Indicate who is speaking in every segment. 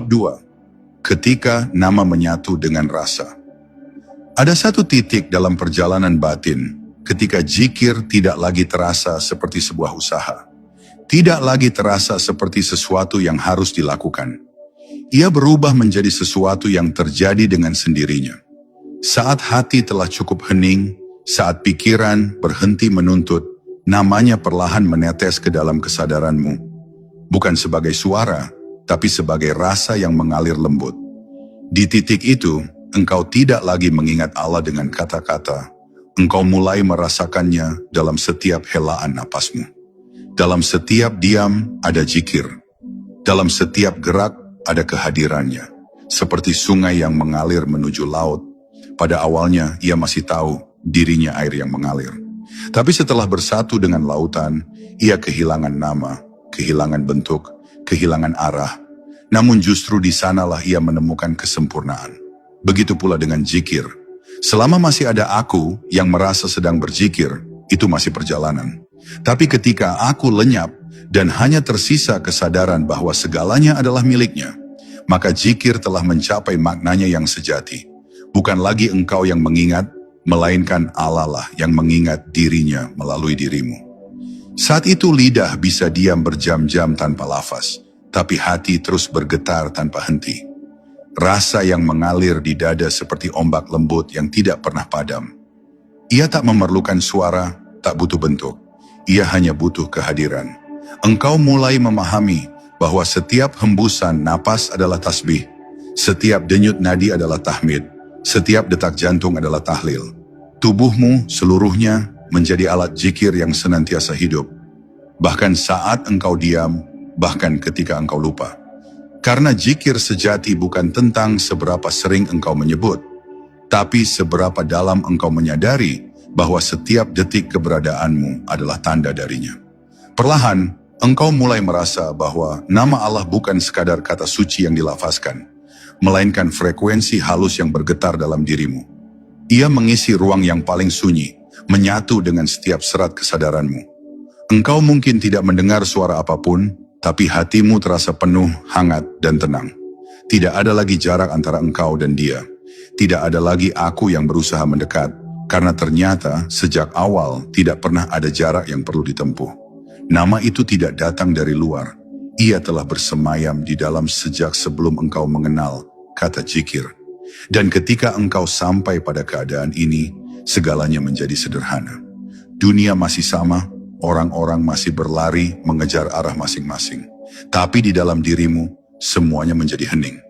Speaker 1: Bab 2. Ketika nama menyatu dengan rasa. Ada satu titik dalam perjalanan batin ketika zikir tidak lagi terasa seperti sebuah usaha. Tidak lagi terasa seperti sesuatu yang harus dilakukan. Ia berubah menjadi sesuatu yang terjadi dengan sendirinya. Saat hati telah cukup hening, saat pikiran berhenti menuntut, namanya perlahan menetes ke dalam kesadaranmu. Bukan sebagai suara, tapi sebagai rasa yang mengalir lembut. Di titik itu, engkau tidak lagi mengingat Allah dengan kata-kata. Engkau mulai merasakannya dalam setiap helaan napasmu. Dalam setiap diam ada zikir. Dalam setiap gerak ada kehadirannya. Seperti sungai yang mengalir menuju laut. Pada awalnya ia masih tahu dirinya air yang mengalir. Tapi setelah bersatu dengan lautan, ia kehilangan nama, kehilangan bentuk, kehilangan arah. Namun justru di sanalah ia menemukan kesempurnaan. Begitu pula dengan zikir. Selama masih ada aku yang merasa sedang berzikir, itu masih perjalanan. Tapi ketika aku lenyap dan hanya tersisa kesadaran bahwa segalanya adalah miliknya, maka zikir telah mencapai maknanya yang sejati. Bukan lagi engkau yang mengingat, melainkan Allah lah yang mengingat dirinya melalui dirimu. Saat itu lidah bisa diam berjam-jam tanpa lafaz, tapi hati terus bergetar tanpa henti. Rasa yang mengalir di dada seperti ombak lembut yang tidak pernah padam. Ia tak memerlukan suara, tak butuh bentuk. Ia hanya butuh kehadiran. Engkau mulai memahami bahwa setiap hembusan napas adalah tasbih, setiap denyut nadi adalah tahmid, setiap detak jantung adalah tahlil. Tubuhmu seluruhnya menjadi alat zikir yang senantiasa hidup. Bahkan saat engkau diam, bahkan ketika engkau lupa. Karena zikir sejati bukan tentang seberapa sering engkau menyebut, tapi seberapa dalam engkau menyadari bahwa setiap detik keberadaanmu adalah tanda darinya. Perlahan, engkau mulai merasa bahwa nama Allah bukan sekadar kata suci yang dilafazkan, melainkan frekuensi halus yang bergetar dalam dirimu. Ia mengisi ruang yang paling sunyi, menyatu dengan setiap serat kesadaranmu. Engkau mungkin tidak mendengar suara apapun, tapi hatimu terasa penuh, hangat, dan tenang. Tidak ada lagi jarak antara engkau dan dia. Tidak ada lagi aku yang berusaha mendekat, karena ternyata sejak awal tidak pernah ada jarak yang perlu ditempuh. Nama itu tidak datang dari luar. Ia telah bersemayam di dalam sejak sebelum engkau mengenal kata zikir. Dan ketika engkau sampai pada keadaan ini, segalanya menjadi sederhana. Dunia masih sama, orang-orang masih berlari mengejar arah masing-masing. Tapi di dalam dirimu, semuanya menjadi hening.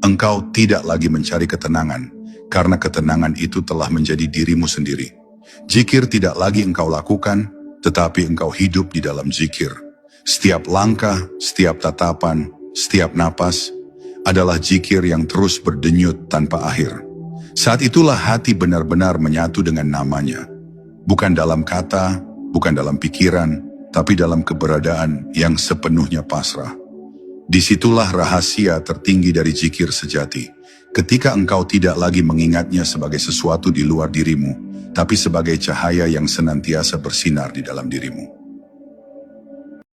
Speaker 1: Engkau tidak lagi mencari ketenangan, karena ketenangan itu telah menjadi dirimu sendiri. Zikir tidak lagi engkau lakukan, tetapi engkau hidup di dalam zikir. Setiap langkah, setiap tatapan, setiap napas adalah zikir yang terus berdenyut tanpa akhir. Saat itulah hati benar-benar menyatu dengan namanya. Bukan dalam kata, bukan dalam pikiran, tapi dalam keberadaan yang sepenuhnya pasrah. Disitulah rahasia tertinggi dari zikir sejati. Ketika engkau tidak lagi mengingatnya sebagai sesuatu di luar dirimu, tapi sebagai cahaya yang senantiasa bersinar di dalam dirimu.